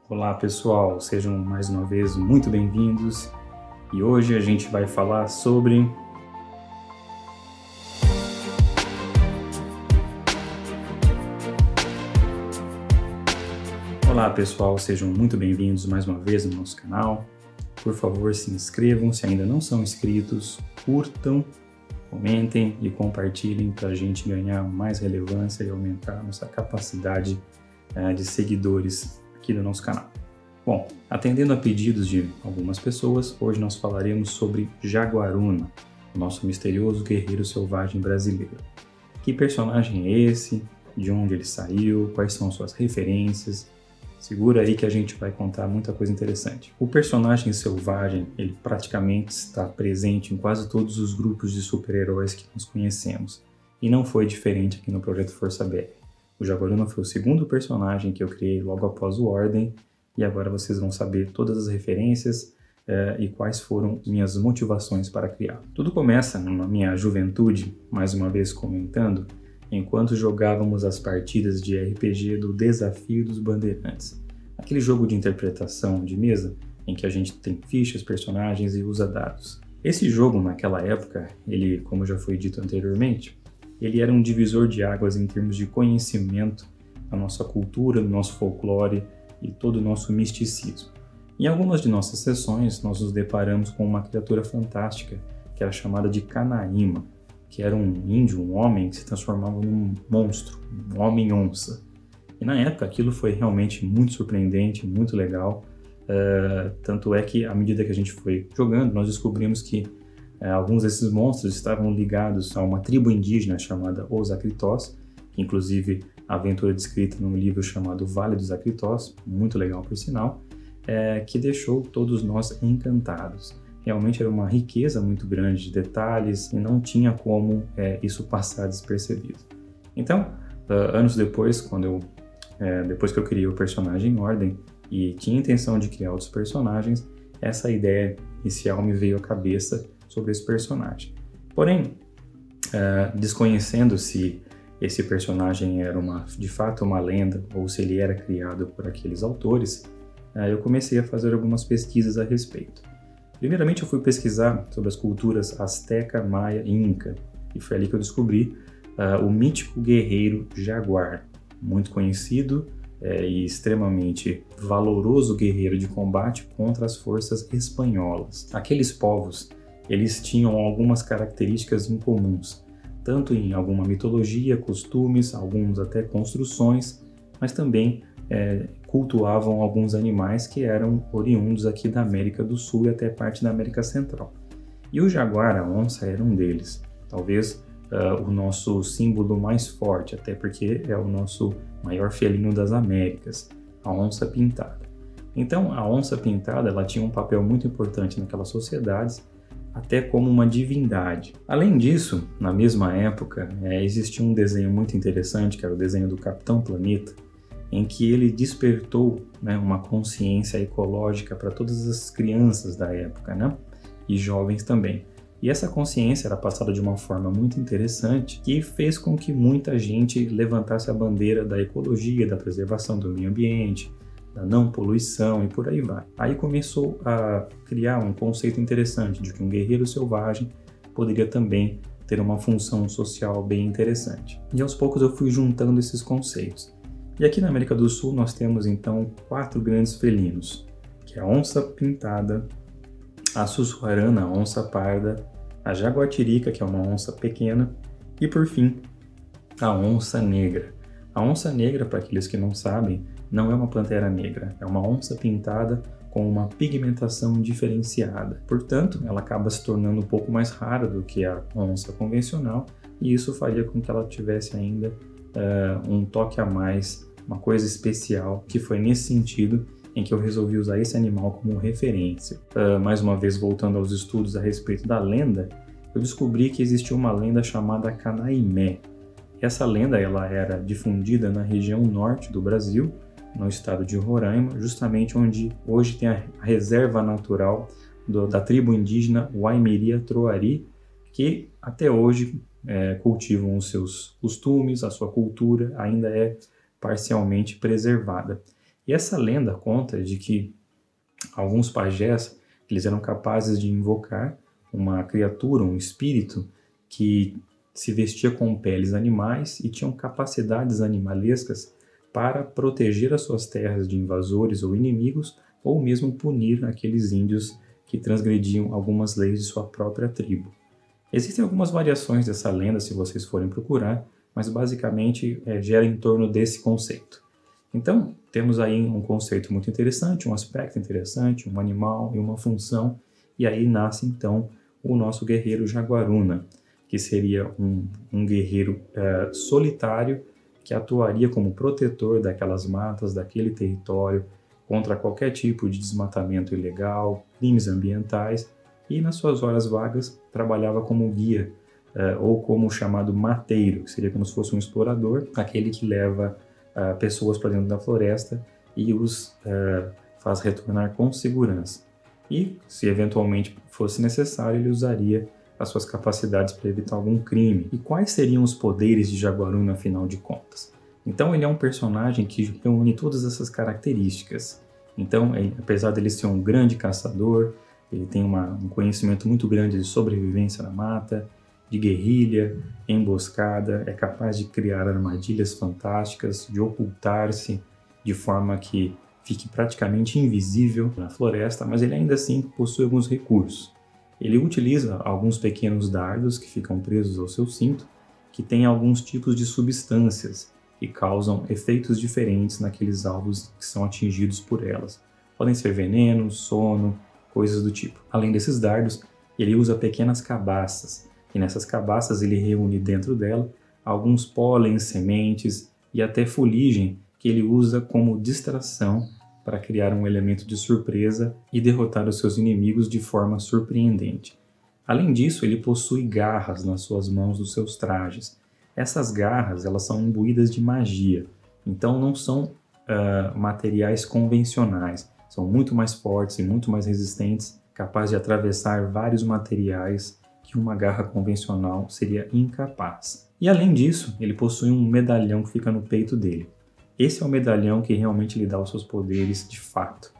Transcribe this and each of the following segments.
Olá pessoal, sejam mais uma vez muito bem-vindos e hoje a gente vai falar sobre Olá pessoal, sejam muito bem-vindos mais uma vez no nosso canal. Por favor, se inscrevam se ainda não são inscritos, curtam, comentem e compartilhem para a gente ganhar mais relevância e aumentar a nossa capacidade de seguidores aqui do nosso canal. Bom, atendendo a pedidos de algumas pessoas, hoje nós falaremos sobre Jaguaruna, o nosso misterioso guerreiro selvagem brasileiro. Que personagem é esse? De onde ele saiu? Quais são suas referências? Segura aí que a gente vai contar muita coisa interessante. O personagem selvagem, ele praticamente está presente em quase todos os grupos de super-heróis que nós conhecemos. E não foi diferente aqui no Projeto Força BR. O Jaguaruna foi o segundo personagem que eu criei logo após o Ordem, e agora vocês vão saber todas as referências e quais foram minhas motivações para criá-lo. Tudo começa na minha juventude, mais uma vez comentando, enquanto jogávamos as partidas de RPG do Desafio dos Bandeirantes. Aquele jogo de interpretação de mesa em que a gente tem fichas, personagens e usa dados. Esse jogo, naquela época, ele, como já foi dito anteriormente, ele era um divisor de águas em termos de conhecimento da nossa cultura, do nosso folclore e todo o nosso misticismo. Em algumas de nossas sessões, nós nos deparamos com uma criatura fantástica que era chamada de Canaíma, que era um índio, um homem que se transformava num monstro, um homem-onça. E na época aquilo foi realmente muito surpreendente, muito legal, tanto é que à medida que a gente foi jogando, nós descobrimos que alguns desses monstros estavam ligados a uma tribo indígena chamada Os Acritós, que inclusive a aventura descrita num livro chamado Vale dos Acritós, muito legal por sinal, que deixou todos nós encantados. Realmente era uma riqueza muito grande de detalhes e não tinha como isso passar despercebido. Então, anos depois, depois que eu criei o personagem em Ordem e tinha a intenção de criar outros personagens, essa ideia inicial me veio à cabeça sobre esse personagem. Porém, desconhecendo se esse personagem era de fato uma lenda ou se ele era criado por aqueles autores, eu comecei a fazer algumas pesquisas a respeito. Primeiramente eu fui pesquisar sobre as culturas Azteca, Maia e Inca, e foi ali que eu descobri o mítico guerreiro Jaguar, muito conhecido e extremamente valoroso guerreiro de combate contra as forças espanholas. Aqueles povos, eles tinham algumas características incomuns, tanto em alguma mitologia, costumes, alguns até construções, mas também cultuavam alguns animais que eram oriundos aqui da América do Sul e até parte da América Central. E o jaguar, a onça, era um deles. Talvez o nosso símbolo mais forte, até porque é o nosso maior felino das Américas, a onça pintada. Então, a onça pintada ela tinha um papel muito importante naquelas sociedades, até como uma divindade. Além disso, na mesma época, existia um desenho muito interessante, que era o desenho do Capitão Planeta, em que ele despertou uma consciência ecológica para todas as crianças da época, e jovens também. E essa consciência era passada de uma forma muito interessante que fez com que muita gente levantasse a bandeira da ecologia, da preservação do meio ambiente, da não poluição e por aí vai. Aí começou a criar um conceito interessante de que um guerreiro selvagem poderia também ter uma função social bem interessante. E aos poucos eu fui juntando esses conceitos. E aqui na América do Sul nós temos então 4 grandes felinos, que é a onça pintada, a sussuarana, a onça parda, a jaguatirica, que é uma onça pequena, e por fim, a onça negra. A onça negra, para aqueles que não sabem, não é uma pantera negra, é uma onça pintada com uma pigmentação diferenciada. Portanto, ela acaba se tornando um pouco mais rara do que a onça convencional, e isso faria com que ela tivesse ainda um toque a mais, uma coisa especial, que foi nesse sentido em que eu resolvi usar esse animal como referência. Mais uma vez, voltando aos estudos a respeito da lenda, eu descobri que existia uma lenda chamada Canaimé. Essa lenda ela era difundida na região norte do Brasil, no estado de Roraima, justamente onde hoje tem a reserva natural da tribo indígena Waimiri-Troari, que até hoje cultivam os seus costumes, a sua cultura ainda é parcialmente preservada. E essa lenda conta de que alguns pajés eles eram capazes de invocar uma criatura, um espírito, que se vestia com peles animais e tinham capacidades animalescas para proteger as suas terras de invasores ou inimigos, ou mesmo punir aqueles índios que transgrediam algumas leis de sua própria tribo. Existem algumas variações dessa lenda se vocês forem procurar, mas basicamente gira em torno desse conceito. Então, temos aí um conceito muito interessante, um aspecto interessante, um animal e uma função, e aí nasce então o nosso guerreiro Jaguaruna, que seria um guerreiro solitário que atuaria como protetor daquelas matas, daquele território, contra qualquer tipo de desmatamento ilegal, crimes ambientais, e nas suas horas vagas trabalhava como guia, ou como chamado mateiro, que seria como se fosse um explorador, aquele que leva pessoas para dentro da floresta e os faz retornar com segurança. E, se eventualmente fosse necessário, ele usaria as suas capacidades para evitar algum crime. E quais seriam os poderes de Jaguaruna, afinal de contas? Então, ele é um personagem que reúne todas essas características. Então, apesar dele ser um grande caçador, ele tem um conhecimento muito grande de sobrevivência na mata, de guerrilha, emboscada, é capaz de criar armadilhas fantásticas, de ocultar-se de forma que fique praticamente invisível na floresta, mas ele ainda assim possui alguns recursos. Ele utiliza alguns pequenos dardos que ficam presos ao seu cinto, que têm alguns tipos de substâncias e causam efeitos diferentes naqueles alvos que são atingidos por elas. Podem ser veneno, sono, coisas do tipo. Além desses dardos, ele usa pequenas cabaças, e nessas cabaças ele reúne dentro dela alguns pólens, sementes e até fuligem que ele usa como distração para criar um elemento de surpresa e derrotar os seus inimigos de forma surpreendente. Além disso, ele possui garras nas suas mãos dos seus trajes. Essas garras elas são imbuídas de magia, então não são materiais convencionais, são muito mais fortes e muito mais resistentes, capazes de atravessar vários materiais que uma garra convencional seria incapaz. E além disso, ele possui um medalhão que fica no peito dele. Esse é o medalhão que realmente lhe dá os seus poderes de fato.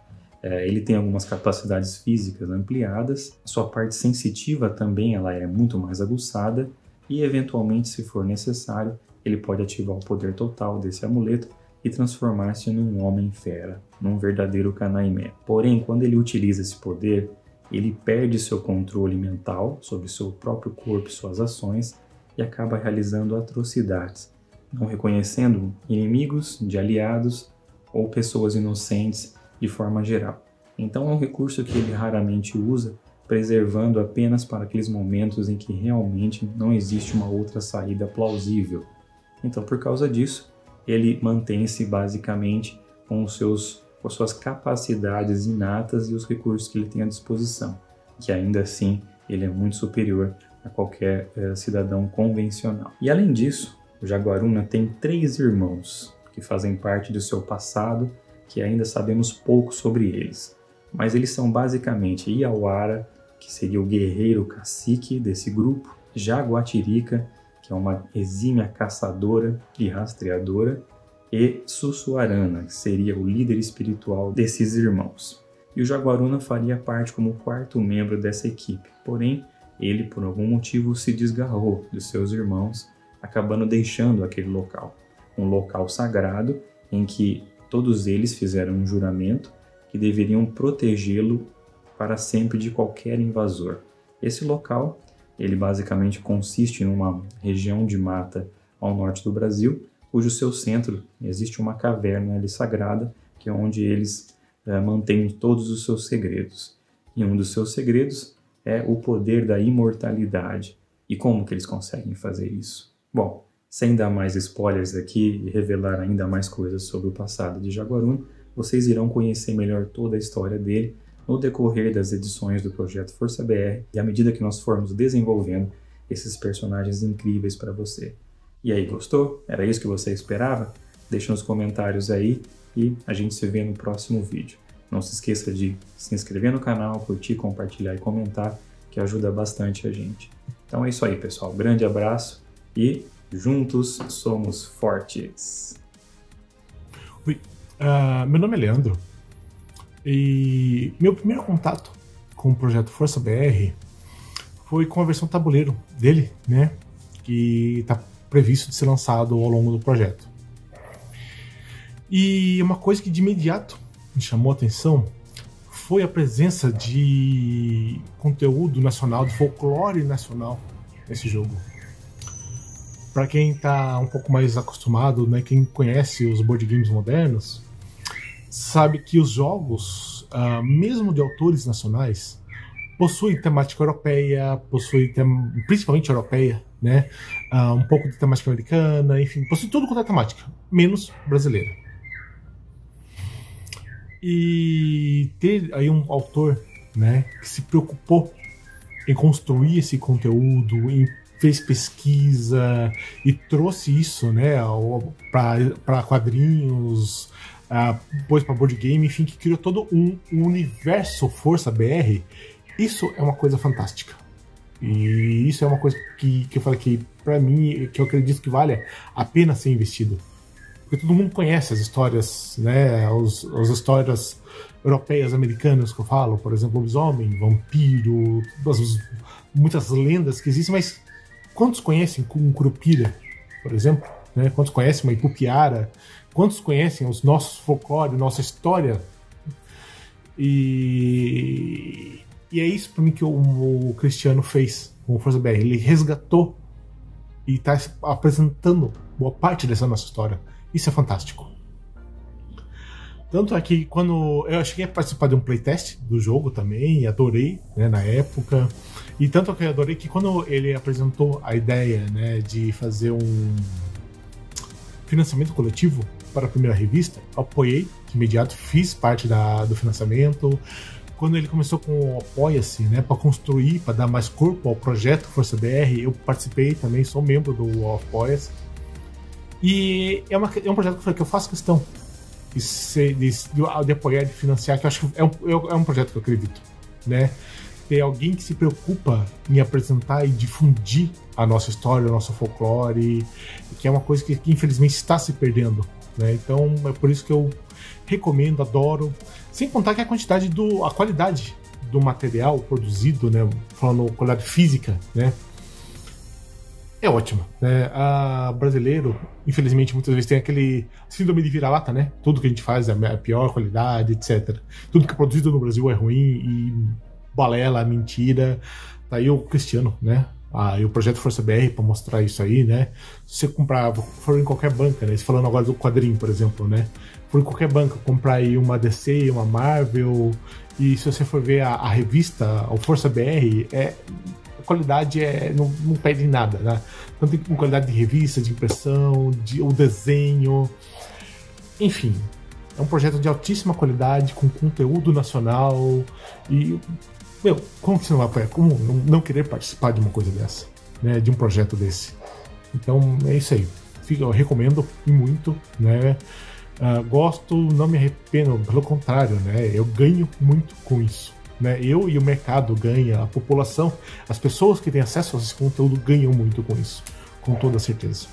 Ele tem algumas capacidades físicas ampliadas, sua parte sensitiva também ela é muito mais aguçada e, eventualmente, se for necessário, ele pode ativar o poder total desse amuleto e transformar-se num homem-fera, num verdadeiro Canaimé. Porém, quando ele utiliza esse poder, ele perde seu controle mental sobre seu próprio corpo e suas ações e acaba realizando atrocidades, não reconhecendo inimigos de aliados ou pessoas inocentes de forma geral. Então é um recurso que ele raramente usa, preservando apenas para aqueles momentos em que realmente não existe uma outra saída plausível. Então, por causa disso, ele mantém-se basicamente com suas capacidades inatas e os recursos que ele tem à disposição, que ainda assim ele é muito superior a qualquer cidadão convencional. E além disso, o Jaguaruna tem 3 irmãos que fazem parte do seu passado, que ainda sabemos pouco sobre eles. Mas eles são basicamente Iauara, que seria o guerreiro cacique desse grupo, Jaguatirica, que é uma exímia caçadora e rastreadora, e Sussuarana, que seria o líder espiritual desses irmãos. E o Jaguaruna faria parte como 4º membro dessa equipe, porém, ele por algum motivo se desgarrou dos seus irmãos, acabando deixando aquele local, um local sagrado em que todos eles fizeram um juramento que deveriam protegê-lo para sempre de qualquer invasor. Esse local, ele basicamente consiste em uma região de mata ao norte do Brasil, cujo seu centro existe uma caverna ali sagrada, que é onde eles mantêm todos os seus segredos. E um dos seus segredos é o poder da imortalidade. E como que eles conseguem fazer isso? Bom, sem dar mais spoilers aqui e revelar ainda mais coisas sobre o passado de Jaguaruna, vocês irão conhecer melhor toda a história dele no decorrer das edições do Projeto Força BR e à medida que nós formos desenvolvendo esses personagens incríveis para você. E aí, gostou? Era isso que você esperava? Deixa nos comentários aí e a gente se vê no próximo vídeo. Não se esqueça de se inscrever no canal, curtir, compartilhar e comentar, que ajuda bastante a gente. Então é isso aí, pessoal. Grande abraço e juntos somos fortes. Ui. Meu nome é Leandro e meu primeiro contato com o projeto Força BR foi com a versão tabuleiro dele, né, que está previsto de ser lançado ao longo do projeto. E uma coisa que de imediato me chamou a atenção foi a presença de conteúdo nacional, de folclore nacional nesse jogo. Para quem está um pouco mais acostumado, né, quem conhece os board games modernos, sabe que os jogos, mesmo de autores nacionais, possuem temática europeia, principalmente europeia, né, um pouco de temática americana, enfim, possui tudo quanto é temática, menos brasileira. E ter aí um autor, né, que se preocupou em construir esse conteúdo, fez pesquisa e trouxe isso, né, para quadrinhos, depois para board game, enfim, que criou todo um universo Força BR. Isso é uma coisa fantástica. E isso é uma coisa que eu falei que, para mim, que eu acredito que vale a pena ser investido. Porque todo mundo conhece as histórias, né, as histórias europeias, americanas que eu falo, por exemplo, lobisomem, vampiro, muitas lendas que existem, mas quantos conhecem um Curupira, por exemplo? Né? Quantos conhecem uma Ipupiara? Quantos conhecem os nossos folclore, nossa história? E é isso para mim que o Cristiano fez com o Força BR. Ele resgatou e está apresentando boa parte dessa nossa história. Isso é fantástico. Tanto é que quando eu cheguei a participar de um playtest do jogo também, adorei, né, na época. E tanto que eu adorei que quando ele apresentou a ideia, né, de fazer um financiamento coletivo para a primeira revista, eu apoiei de imediato, fiz parte do financiamento. Quando ele começou com o Apoia-se, né, para construir, para dar mais corpo ao projeto Força BR, eu participei também, sou membro do Apoia-se. E é um projeto que eu faço questão de apoiar, de financiar, que eu acho que é um projeto que eu acredito, né? Ter alguém que se preocupa em apresentar e difundir a nossa história, o nosso folclore, que é uma coisa que infelizmente está se perdendo, né? Então é por isso que eu recomendo, adoro, sem contar que a qualidade do material produzido, né, falando qualidade física, né, é ótima, né? Brasileiro, infelizmente, muitas vezes tem aquele síndrome de vira-lata, né? Tudo que a gente faz é a pior qualidade, etc. Tudo que é produzido no Brasil é ruim e balela, mentira. Tá aí o Cristiano, né? E o projeto Força BR para mostrar isso aí, né? Se você comprar, for em qualquer banca, né? Falando agora do quadrinho, por exemplo, né? For em qualquer banca, comprar aí uma DC, uma Marvel, e se você for ver a revista, o Força BR, a qualidade não perde em nada, né? Tanto em qualidade de revista, de impressão, o desenho, enfim. É um projeto de altíssima qualidade, com conteúdo nacional e... como você não vai apoiar? Como não querer participar de uma coisa dessa, né? De um projeto desse? Então é isso aí. Eu recomendo muito, né? Gosto, não me arrependo, pelo contrário, né? Eu ganho muito com isso, né? Eu e o mercado ganha, a população, as pessoas que têm acesso a esse conteúdo ganham muito com isso, com toda certeza.